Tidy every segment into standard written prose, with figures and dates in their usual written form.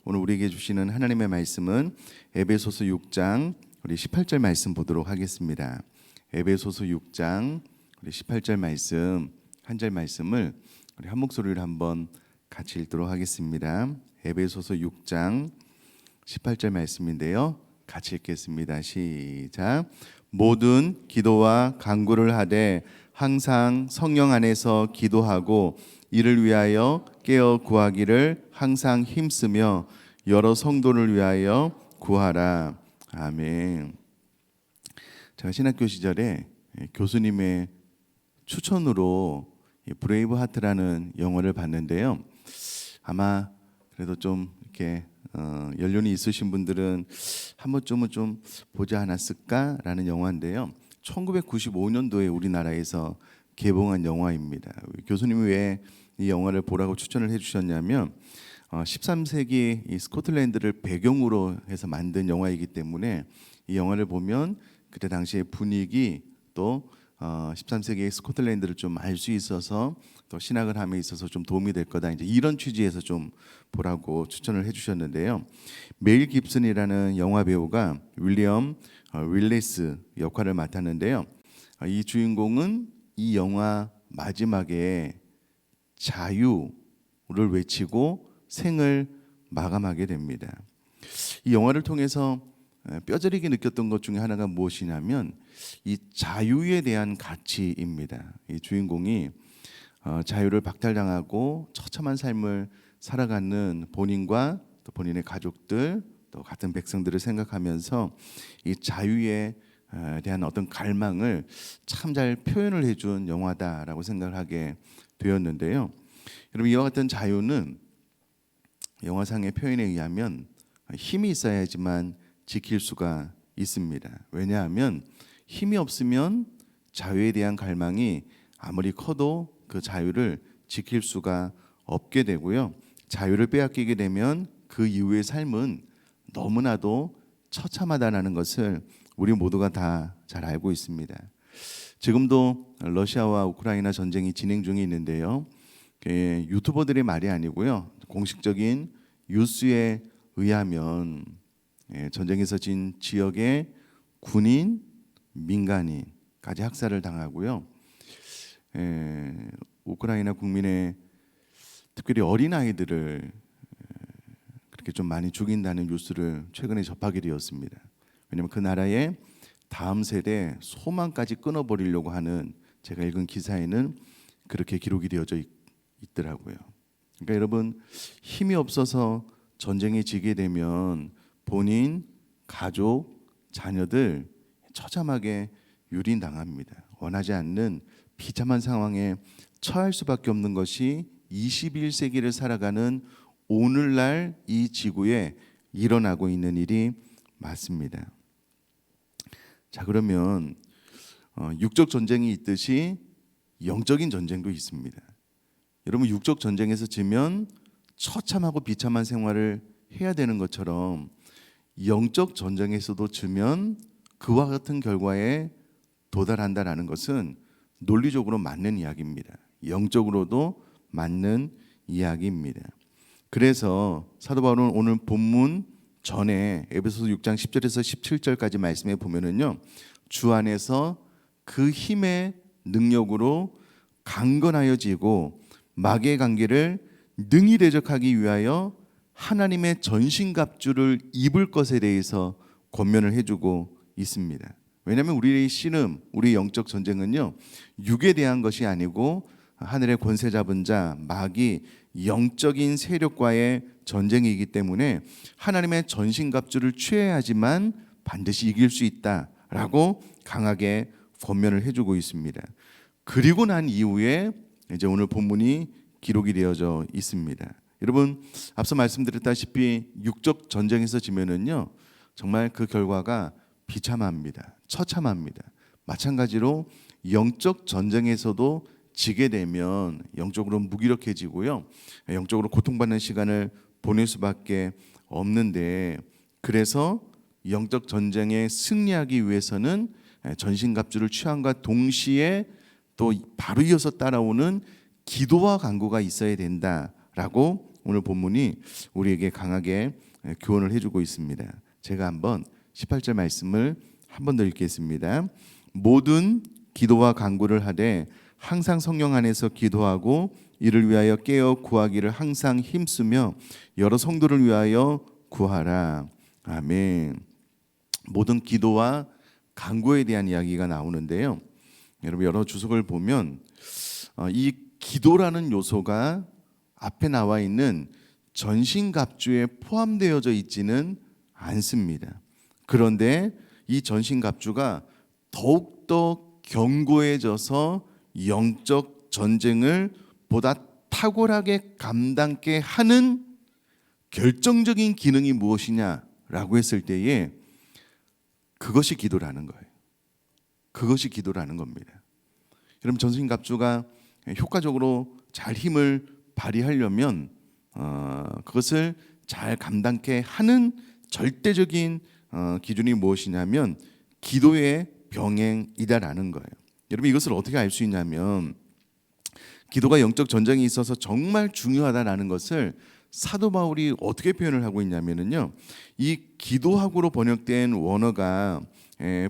오늘 우리에게 주시는 하나님의 말씀은 에베소서 6장 우리 18절 말씀 보도록 하겠습니다. 에베소서 6장 우리 18절 말씀 한 절 말씀을 우리 한 목소리로 한번 같이 읽도록 하겠습니다. 에베소서 6장 18절 말씀인데요. 같이 읽겠습니다. 시작. 모든 기도와 간구를 하되 항상 성령 안에서 기도하고 이를 위하여 깨어 구하기를 항상 힘쓰며 여러 성도를 위하여 구하라. 아멘. 제가 신학교 시절에 교수님의 추천으로 브레이브 하트라는 영화를 봤는데요. 아마 그래도 좀 이렇게 연륜이 있으신 분들은 한 번쯤은 좀 보지 않았을까라는 영화인데요. 1995년도에 우리나라에서 개봉한 영화입니다. 교수님이 왜 이 영화를 보라고 추천을 해주셨냐면 13세기 이 스코틀랜드를 배경으로 해서 만든 영화이기 때문에 이 영화를 보면 그때 당시의 분위기 또 13세기의 스코틀랜드를 좀 알 수 있어서 또 신학을 함에 있어서 좀 도움이 될 거다. 이제 이런 취지에서 좀 보라고 추천을 해주셨는데요. 메일 깁슨이라는 영화 배우가 윌리엄 윌리스 역할을 맡았는데요. 이 주인공은 이 영화 마지막에 자유를 외치고 생을 마감하게 됩니다. 이 영화를 통해서 뼈저리게 느꼈던 것 중에 하나가 무엇이냐면 이 자유에 대한 가치입니다. 이 주인공이 자유를 박탈당하고 처참한 삶을 살아가는 본인과 또 본인의 가족들 또 같은 백성들을 생각하면서 이 자유에 대한 어떤 갈망을 참 잘 표현을 해준 영화다라고 생각을 하게 되었는데요. 여러분, 이와 같은 자유는 영화상의 표현에 의하면 힘이 있어야지만 지킬 수가 있습니다. 왜냐하면 힘이 없으면 자유에 대한 갈망이 아무리 커도 그 자유를 지킬 수가 없게 되고요. 자유를 빼앗기게 되면 그 이후의 삶은 너무나도 처참하다는 것을 우리 모두가 다 잘 알고 있습니다. 지금도 러시아와 우크라이나 전쟁이 진행 중에 있는데요. 유튜버들의 말이 아니고요. 공식적인 뉴스에 의하면 전쟁에서 진 지역의 군인, 민간인까지 학살을 당하고요. 우크라이나 국민의 특별히 어린 아이들을 그렇게 좀 많이 죽인다는 뉴스를 최근에 접하게 되었습니다. 왜냐하면 그 나라의 다음 세대 소망까지 끊어버리려고 하는 제가 읽은 기사에는 그렇게 기록이 되어져 있더라고요. 그러니까 여러분, 힘이 없어서 전쟁에 지게 되면 본인, 가족, 자녀들 처참하게 유린당합니다. 원하지 않는 비참한 상황에 처할 수밖에 없는 것이 21세기를 살아가는 오늘날 이 지구에 일어나고 있는 일이 맞습니다. 자, 그러면 육적 전쟁이 있듯이 영적인 전쟁도 있습니다. 여러분, 육적 전쟁에서 지면 처참하고 비참한 생활을 해야 되는 것처럼 영적 전쟁에서도 지면 그와 같은 결과에 도달한다라는 것은 논리적으로 맞는 이야기입니다. 영적으로도 맞는 이야기입니다. 그래서 사도 바울은 오늘 본문 전에 에베소서 6장 10절에서 17절까지 말씀에 보면은요, 주 안에서 그 힘의 능력으로 강건하여지고 마귀의 관계를 능히 대적하기 위하여 하나님의 전신갑주를 입을 것에 대해서 권면을 해주고 있습니다. 왜냐하면 우리의 신음, 우리 영적 전쟁은요, 육에 대한 것이 아니고 하늘의 권세 잡은 자, 마귀, 영적인 세력과의 전쟁이기 때문에 하나님의 전신갑주를 취해야지만 반드시 이길 수 있다라고 강하게 권면을 해주고 있습니다. 그리고 난 이후에 이제 오늘 본문이 기록이 되어져 있습니다. 여러분, 앞서 말씀드렸다시피 육적 전쟁에서 지면은요, 정말 그 결과가 비참합니다. 처참합니다. 마찬가지로 영적 전쟁에서도 지게 되면 영적으로 무기력해지고요, 영적으로 고통받는 시간을 보낼 수밖에 없는데, 그래서 영적 전쟁에 승리하기 위해서는 전신갑주를 취함과 동시에 또 바로 이어서 따라오는 기도와 간구가 있어야 된다라고 오늘 본문이 우리에게 강하게 교훈을 해주고 있습니다. 제가 한번 18절 말씀을 한 번 더 읽겠습니다. 모든 기도와 간구를 하되 항상 성령 안에서 기도하고 이를 위하여 깨어 구하기를 항상 힘쓰며 여러 성도를 위하여 구하라. 아멘. 모든 기도와 간구에 대한 이야기가 나오는데요. 여러분 여러 주석을 보면 이 기도라는 요소가 앞에 나와 있는 전신갑주에 포함되어져 있지는 않습니다. 그런데 이 전신갑주가 더욱더 견고해져서 영적 전쟁을 보다 탁월하게 감당케 하는 결정적인 기능이 무엇이냐라고 했을 때에 그것이 기도라는 거예요. 그것이 기도라는 겁니다. 여러분 전신갑주가 효과적으로 잘 힘을 발휘하려면 그것을 잘 감당케 하는 절대적인 기준이 무엇이냐면 기도의 병행이다라는 거예요. 여러분 이것을 어떻게 알 수 있냐면 기도가 영적 전쟁에 있어서 정말 중요하다라는 것을 사도 바울이 어떻게 표현을 하고 있냐면요, 이 기도학으로 번역된 원어가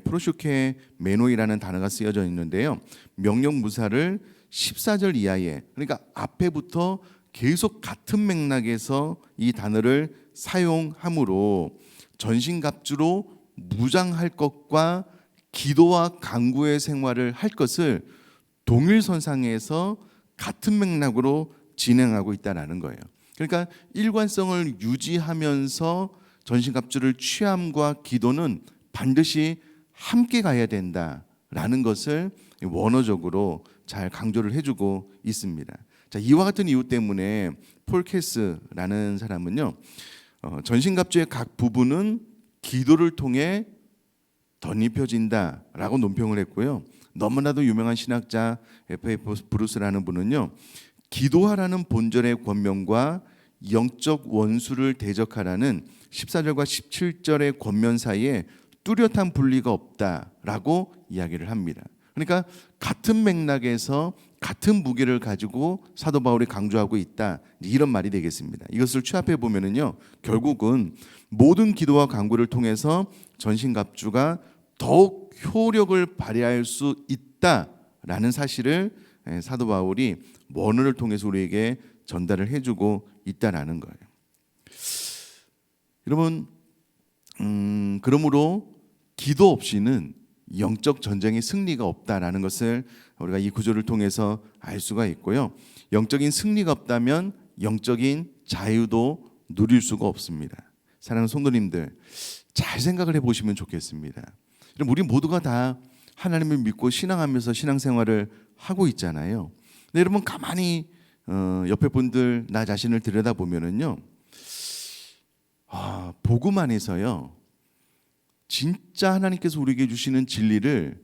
프로슈케 메노이라는 단어가 쓰여져 있는데요, 명령 무사를 14절 이하에, 그러니까 앞에부터 계속 같은 맥락에서 이 단어를 사용함으로 전신갑주로 무장할 것과 기도와 간구의 생활을 할 것을 동일선상에서 같은 맥락으로 진행하고 있다는 거예요. 그러니까 일관성을 유지하면서 전신갑주를 취함과 기도는 반드시 함께 가야 된다라는 것을 원어적으로 잘 강조를 해주고 있습니다. 자, 이와 같은 이유 때문에 폴 캐스라는 사람은요, 전신갑주의 각 부분은 기도를 통해 덧입혀진다라고 논평을 했고요. 너무나도 유명한 신학자 F.A. 브루스라는 분은요, 기도하라는 본절의 권면과 영적 원수를 대적하라는 14절과 17절의 권면 사이에 뚜렷한 분리가 없다라고 이야기를 합니다. 그러니까 같은 맥락에서 같은 무게를 가지고 사도 바울이 강조하고 있다, 이런 말이 되겠습니다. 이것을 취합해 보면은요, 결국은 모든 기도와 간구를 통해서 전신갑주가 더욱 효력을 발휘할 수 있다라는 사실을 사도 바울이 원어를 통해서 우리에게 전달을 해주고 있다라는 거예요. 여러분, 그러므로 기도 없이는 영적 전쟁의 승리가 없다라는 것을 우리가 이 구조를 통해서 알 수가 있고요. 영적인 승리가 없다면 영적인 자유도 누릴 수가 없습니다. 사랑하는 성도님들, 잘 생각을 해보시면 좋겠습니다. 우리 모두가 다 하나님을 믿고 신앙하면서 신앙생활을 하고 있잖아요. 근데 여러분 가만히 옆에 분들 나 자신을 들여다보면은요, 복음 안에서요 진짜 하나님께서 우리에게 주시는 진리를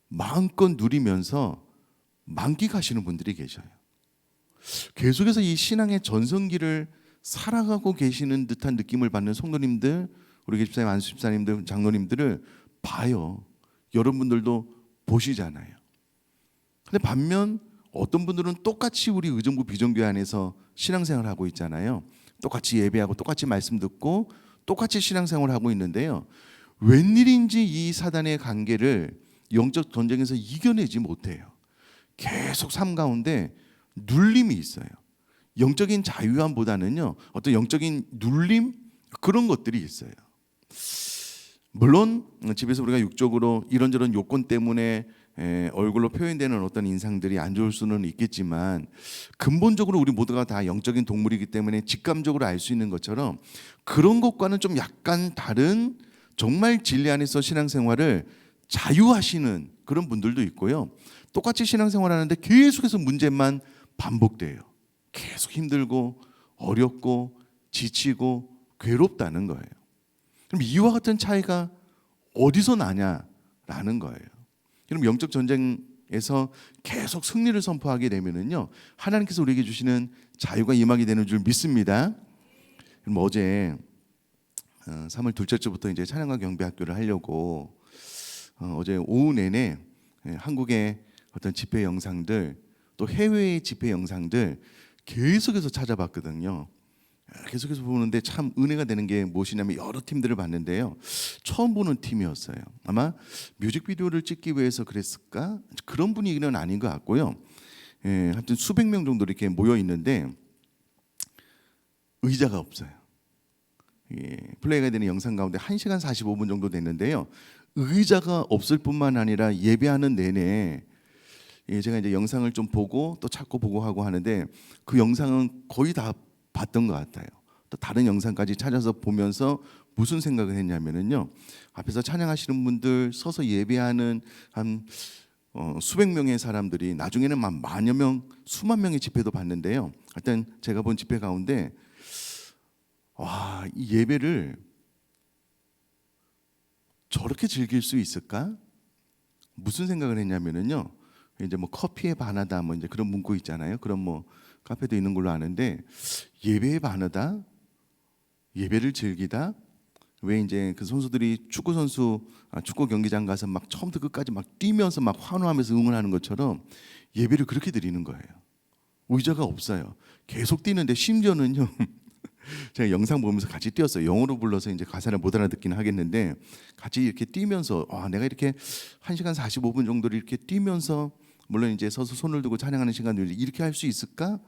마음껏 누리면서 만끽하시는 분들이 계셔요. 계속해서 이 신앙의 전성기를 살아가고 계시는 듯한 느낌을 받는 성도님들, 우리 집사님, 안수집사님들, 장로님들을 봐요. 여러분들도 보시잖아요. 근데 반면 어떤 분들은 똑같이 우리 의정부 비전교회 안에서 신앙생활을 하고 있잖아요. 똑같이 예배하고 똑같이 말씀 듣고 똑같이 신앙생활을 하고 있는데요, 웬일인지 이 사단의 관계를 영적 전쟁에서 이겨내지 못해요. 계속 삶 가운데 눌림이 있어요. 영적인 자유함보다는요, 어떤 영적인 눌림, 그런 것들이 있어요. 물론 집에서 우리가 육적으로 이런저런 요건 때문에 얼굴로 표현되는 어떤 인상들이 안 좋을 수는 있겠지만, 근본적으로 우리 모두가 다 영적인 동물이기 때문에 직감적으로 알 수 있는 것처럼 그런 것과는 좀 약간 다른 정말 진리 안에서 신앙생활을 자유하시는 그런 분들도 있고요. 똑같이 신앙생활하는데 계속해서 문제만 반복돼요. 계속 힘들고 어렵고 지치고 괴롭다는 거예요. 그럼 이와 같은 차이가 어디서 나냐라는 거예요. 그럼 영적 전쟁에서 계속 승리를 선포하게 되면은요, 하나님께서 우리에게 주시는 자유가 임하게 되는 줄 믿습니다. 그럼 어제 3월 둘째 주부터 이제 찬양과 경배 학교를 하려고 어제 오후 내내 한국의 어떤 집회 영상들, 또 해외의 집회 영상들 계속해서 찾아봤거든요. 계속해서 보는데 참 은혜가 되는 게 무엇이냐면 여러 팀들을 봤는데요. 처음 보는 팀이었어요. 아마 뮤직비디오를 찍기 위해서 그랬을까? 그런 분위기는 아닌 것 같고요. 하여튼 수백 명 정도 이렇게 모여 있는데 의자가 없어요. 플레이가 되는 영상 가운데 1시간 45분 정도 됐는데요. 의자가 없을 뿐만 아니라 예배하는 내내 제가 이제 영상을 좀 보고 또 찾고 보고 하고 하는데 그 영상은 거의 다 봤던 것 같아요. 또 다른 영상까지 찾아서 보면서 무슨 생각을 했냐면은요. 앞에서 찬양하시는 분들 서서 예배하는 한 수백 명의 사람들이 나중에는 막 만여 명, 수만 명의 집회도 봤는데요. 하여튼 제가 본 집회 가운데 와, 이 예배를 저렇게 즐길 수 있을까? 무슨 생각을 했냐면은요. 이제 뭐 커피에 반하다 뭐 이제 그런 문구 있잖아요. 그런 뭐 카페도 있는 걸로 아는데 예배에 반하다, 예배를 즐기다. 왜 이제 그 선수들이 축구 선수 축구 경기장 가서 막 처음부터 끝까지 막 뛰면서 막 환호하면서 응원하는 것처럼 예배를 그렇게 드리는 거예요. 의자가 없어요. 계속 뛰는데 심지어는요. 제가 영상 보면서 같이 뛰었어요. 영어로 불러서 이제 가사를 못 알아듣긴 하겠는데 같이 이렇게 뛰면서 내가 이렇게 1시간 45분 정도를 이렇게 뛰면서 물론 이제 서서 손을 들고 찬양하는 시간을 이렇게 할 수 있을까?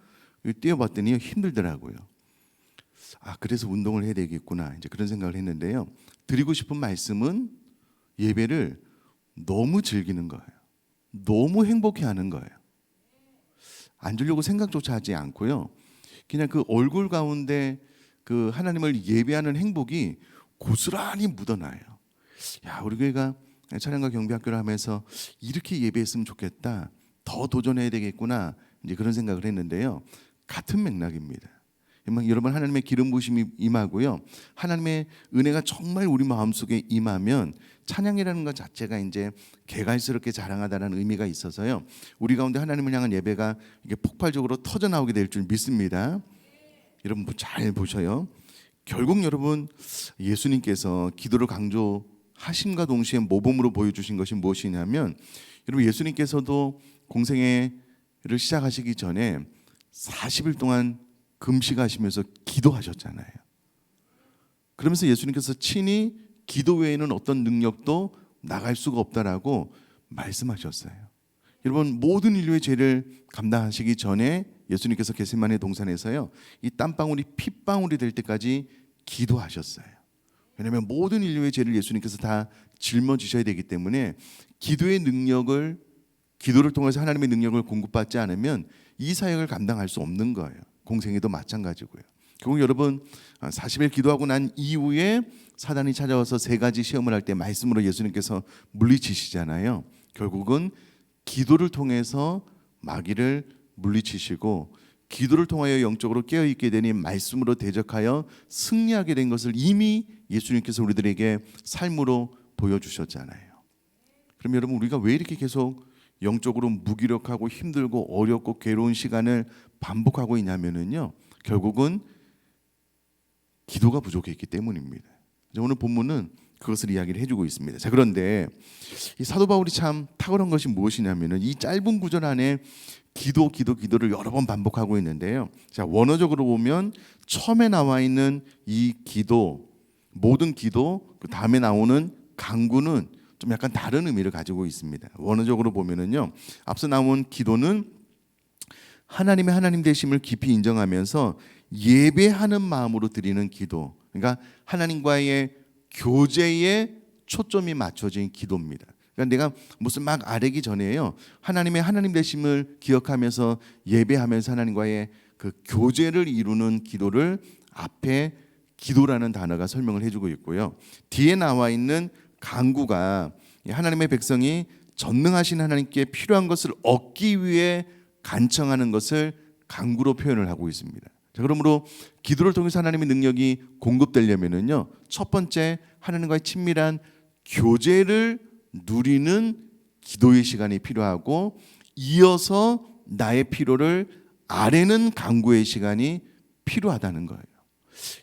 뛰어봤더니 힘들더라고요. 그래서 운동을 해야 되겠구나. 이제 그런 생각을 했는데요. 드리고 싶은 말씀은 예배를 너무 즐기는 거예요. 너무 행복해하는 거예요. 앉으려고 생각조차 하지 않고요. 그냥 그 얼굴 가운데 그 하나님을 예배하는 행복이 고스란히 묻어나요. 야, 우리 교회가 찬양과 경배학교를 하면서 이렇게 예배했으면 좋겠다. 더 도전해야 되겠구나. 이제 그런 생각을 했는데요. 같은 맥락입니다. 여러분 하나님의 기름 부으심이 임하고요. 하나님의 은혜가 정말 우리 마음속에 임하면 찬양이라는 것 자체가 이제 개갈스럽게 자랑하다는 의미가 있어서요. 우리 가운데 하나님을 향한 예배가 이게 폭발적으로 터져 나오게 될 줄 믿습니다. 여러분 잘 보셔요. 결국 여러분 예수님께서 기도를 강조하심과 동시에 모범으로 보여주신 것이 무엇이냐면 여러분 예수님께서도 공생애를 시작하시기 전에 40일 동안 금식하시면서 기도하셨잖아요. 그러면서 예수님께서 친히 기도 외에는 어떤 능력도 나갈 수가 없다라고 말씀하셨어요. 여러분 모든 인류의 죄를 감당하시기 전에 예수님께서 겟세마네 동산에서요. 이 땀방울이 핏방울이 될 때까지 기도하셨어요. 왜냐하면 모든 인류의 죄를 예수님께서 다 짊어지셔야 되기 때문에 기도의 능력을 기도를 통해서 하나님의 능력을 공급받지 않으면 이 사역을 감당할 수 없는 거예요. 공생애도 마찬가지고요. 결국 여러분 40일 기도하고 난 이후에 사단이 찾아와서 세 가지 시험을 할 때 말씀으로 예수님께서 물리치시잖아요. 결국은 기도를 통해서 마귀를 물리치시고 기도를 통하여 영적으로 깨어있게 되니 말씀으로 대적하여 승리하게 된 것을 이미 예수님께서 우리들에게 삶으로 보여주셨잖아요. 그럼 여러분 우리가 왜 이렇게 계속 영적으로 무기력하고 힘들고 어렵고 괴로운 시간을 반복하고 있냐면요. 결국은 기도가 부족했기 때문입니다. 오늘 본문은 그것을 이야기를 해주고 있습니다. 자, 그런데 이 사도 바울이 참 탁월한 것이 무엇이냐면은 이 짧은 구절 안에 기도를 여러 번 반복하고 있는데요. 자, 원어적으로 보면 처음에 나와 있는 이 기도, 모든 기도, 그 다음에 나오는 간구는 좀 약간 다른 의미를 가지고 있습니다. 원어적으로 보면은요, 앞서 나온 기도는 하나님의 하나님 되심을 깊이 인정하면서 예배하는 마음으로 드리는 기도. 그러니까 하나님과의 교제에 초점이 맞춰진 기도입니다. 그러니까 내가 무슨 막 아뢰기 전에요. 하나님의 하나님 되심을 기억하면서 예배하면서 하나님과의 그 교제를 이루는 기도를 앞에 기도라는 단어가 설명을 해주고 있고요. 뒤에 나와 있는 간구가 하나님의 백성이 전능하신 하나님께 필요한 것을 얻기 위해 간청하는 것을 간구로 표현을 하고 있습니다. 자, 그러므로 기도를 통해서 하나님의 능력이 공급되려면은요, 첫 번째 하나님과의 친밀한 교제를 누리는 기도의 시간이 필요하고, 이어서 나의 필요를 아뢰는 간구의 시간이 필요하다는 거예요.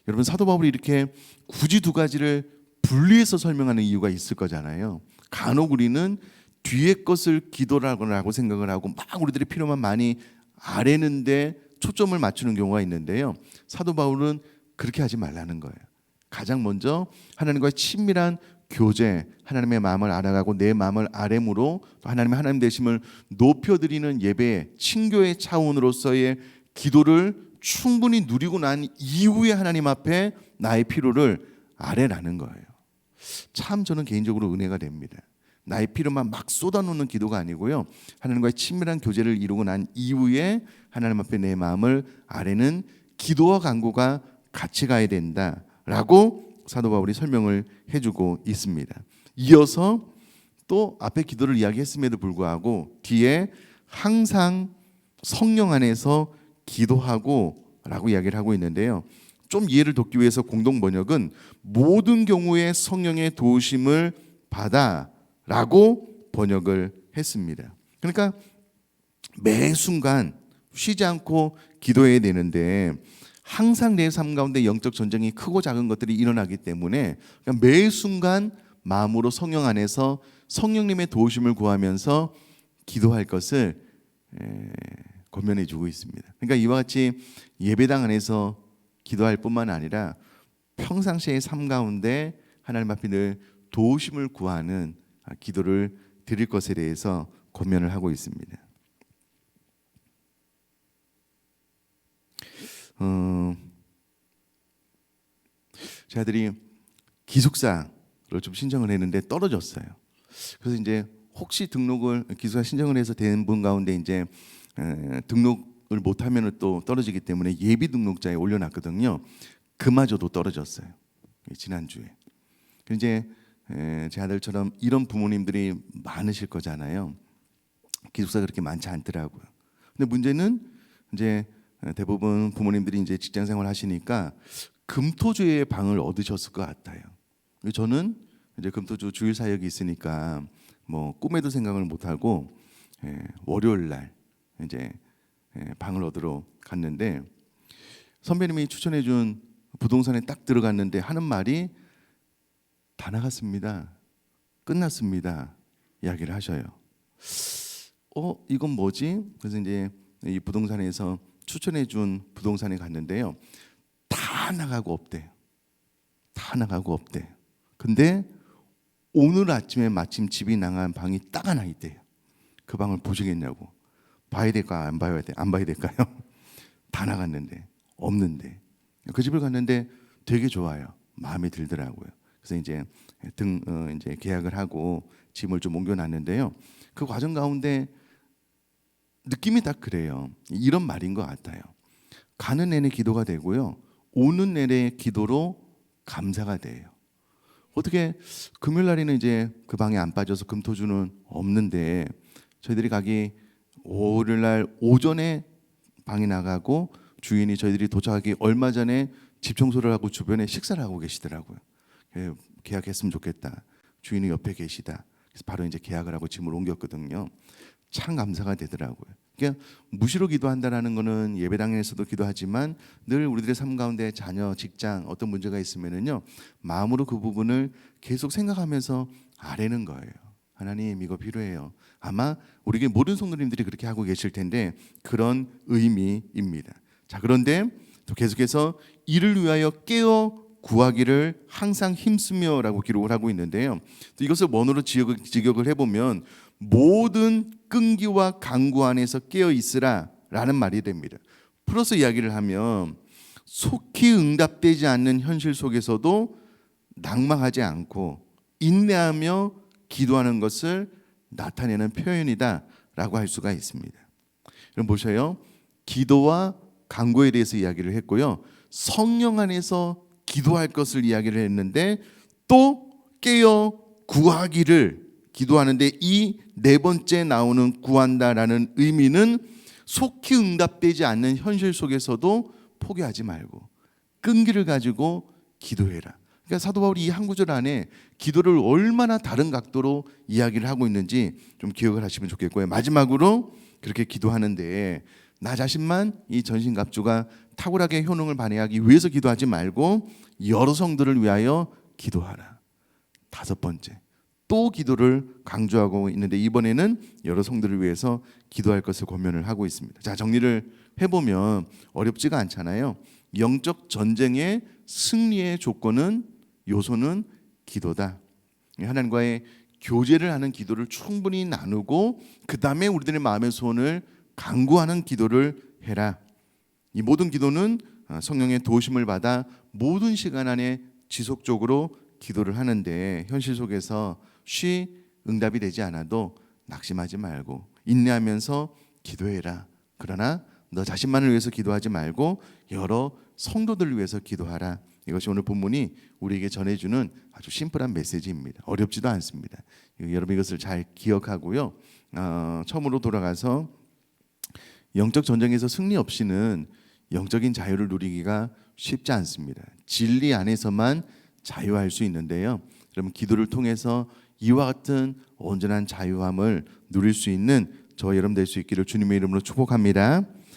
여러분 사도 바울이 이렇게 굳이 두 가지를 분리해서 설명하는 이유가 있을 거잖아요. 간혹 우리는 뒤에 것을 기도라고 생각을 하고 막 우리들의 필요만 많이 아뢰는데 초점을 맞추는 경우가 있는데요. 사도 바울은 그렇게 하지 말라는 거예요. 가장 먼저 하나님과의 친밀한 교제, 하나님의 마음을 알아가고 내 마음을 아뢰므로 하나님 되심을 높여드리는 예배, 친교의 차원으로서의 기도를 충분히 누리고 난 이후에 하나님 앞에 나의 필요를 아뢰라는 거예요. 참 저는 개인적으로 은혜가 됩니다. 나의 필요만 막 쏟아놓는 기도가 아니고요, 하나님과의 친밀한 교제를 이루고 난 이후에 하나님 앞에 내 마음을 아뢰는 기도와 간구가 같이 가야 된다라고 사도 바울이 설명을 해주고 있습니다. 이어서 또 앞에 기도를 이야기했음에도 불구하고 뒤에 항상 성령 안에서 기도하고 라고 이야기를 하고 있는데요, 좀 이해를 돕기 위해서 공동 번역은 모든 경우에 성령의 도우심을 받아 라고 번역을 했습니다. 그러니까 매 순간 쉬지 않고 기도해야 되는데 항상 내 삶 가운데 영적 전쟁이 크고 작은 것들이 일어나기 때문에 매 순간 마음으로 성령 안에서 성령님의 도우심을 구하면서 기도할 것을 권면해 주고 있습니다. 그러니까 이와 같이 예배당 안에서 기도할 뿐만 아니라 평상시의 삶 가운데 하나님 앞에 늘 도우심을 구하는 기도를 드릴 것에 대해서 권면을 하고 있습니다. 제 아들이 기숙사를 좀 신청을 했는데 떨어졌어요. 그래서 이제 혹시 기숙사 신청을 해서 된 분 가운데 이제 등록을 못하면 또 떨어지기 때문에 예비 등록자에 올려놨거든요. 그마저도 떨어졌어요. 지난주에. 이제 제 아들처럼 이런 부모님들이 많으실 거잖아요. 기숙사가 그렇게 많지 않더라고요. 근데 문제는 이제 대부분 부모님들이 이제 직장 생활 하시니까 금토주의 방을 얻으셨을 것 같아요. 저는 이제 금토주 주일 사역이 있으니까 뭐 꿈에도 생각을 못 하고 월요일 날 이제 방을 얻으러 갔는데 선배님이 추천해준 부동산에 딱 들어갔는데 하는 말이 다 나갔습니다. 끝났습니다. 이야기를 하셔요. 이건 뭐지? 그래서 이제 이 부동산에서 추천해준 부동산에 갔는데요, 다 나가고 없대요. 다 나가고 없대요. 근데 오늘 아침에 마침 집이 나간 방이 딱 하나 있대요. 그 방을 보시겠냐고. 봐야 될까 안 봐야 돼? 안 봐야 될까요? 다 나갔는데 없는데 그 집을 갔는데 되게 좋아요. 마음에 들더라고요. 그래서 이제 이제 계약을 하고 짐을 좀 옮겨놨는데요. 그 과정 가운데 느낌이 딱 그래요. 이런 말인 것 같아요. 가는 내내 기도가 되고요, 오는 내내 기도로 감사가 돼요. 어떻게 금요일 날에는 이제 그 방에 안 빠져서 금토주는 없는데 저희들이 가기 월요일 날 오전에 방이 나가고 주인이 저희들이 도착하기 얼마 전에 집 청소를 하고 주변에 식사를 하고 계시더라고요. 계약했으면 좋겠다. 주인이 옆에 계시다. 그래서 바로 이제 계약을 하고 짐을 옮겼거든요. 참 감사가 되더라고요. 그러니까 무시로 기도한다라는 거는 예배당에서도 기도하지만 늘 우리들의 삶 가운데 자녀, 직장 어떤 문제가 있으면은요, 마음으로 그 부분을 계속 생각하면서 아뢰는 거예요. 하나님 이거 필요해요. 아마 우리 모든 성도님들이 그렇게 하고 계실 텐데 그런 의미입니다. 자, 그런데 또 계속해서 이를 위하여 깨어 구하기를 항상 힘쓰며라고 기록을 하고 있는데요. 또 이것을 원어로 직역을 해보면 모든 끈기와 간구 안에서 깨어 있으라라는 말이 됩니다. 풀어서 이야기를 하면 속히 응답되지 않는 현실 속에서도 낙망하지 않고 인내하며 기도하는 것을 나타내는 표현이다라고 할 수가 있습니다. 여러분 보셔요. 기도와 간구에 대해서 이야기를 했고요, 성령 안에서 기도할 것을 이야기를 했는데 또 깨어 구하기를 기도하는데 이 네 번째 나오는 구한다라는 의미는 속히 응답되지 않는 현실 속에서도 포기하지 말고 끈기를 가지고 기도해라. 그러니까 사도 바울이 이 한 구절 안에 기도를 얼마나 다른 각도로 이야기를 하고 있는지 좀 기억을 하시면 좋겠고요. 마지막으로 그렇게 기도하는데 나 자신만 이 전신갑주가 탁월하게 효능을 발휘하기 위해서 기도하지 말고 여러 성들을 위하여 기도하라. 다섯 번째, 또 기도를 강조하고 있는데 이번에는 여러 성들을 위해서 기도할 것을 권면을 하고 있습니다. 자, 정리를 해보면 어렵지가 않잖아요. 영적 전쟁의 승리의 조건은 요소는 기도다. 하나님과의 교제를 하는 기도를 충분히 나누고 그 다음에 우리들의 마음의 소원을 간구하는 기도를 해라. 이 모든 기도는 성령의 도우심을 받아 모든 시간 안에 지속적으로 기도를 하는데 현실 속에서 응답이 되지 않아도 낙심하지 말고 인내하면서 기도해라. 그러나 너 자신만을 위해서 기도하지 말고 여러 성도들을 위해서 기도하라. 이것이 오늘 본문이 우리에게 전해주는 아주 심플한 메시지입니다. 어렵지도 않습니다. 여러분 이것을 잘 기억하고요. 처음으로 돌아가서 영적 전쟁에서 승리 없이는 영적인 자유를 누리기가 쉽지 않습니다. 진리 안에서만 자유할 수 있는데요. 여러분 기도를 통해서 이와 같은 온전한 자유함을 누릴 수 있는 저와 여러분 될 수 있기를 주님의 이름으로 축복합니다.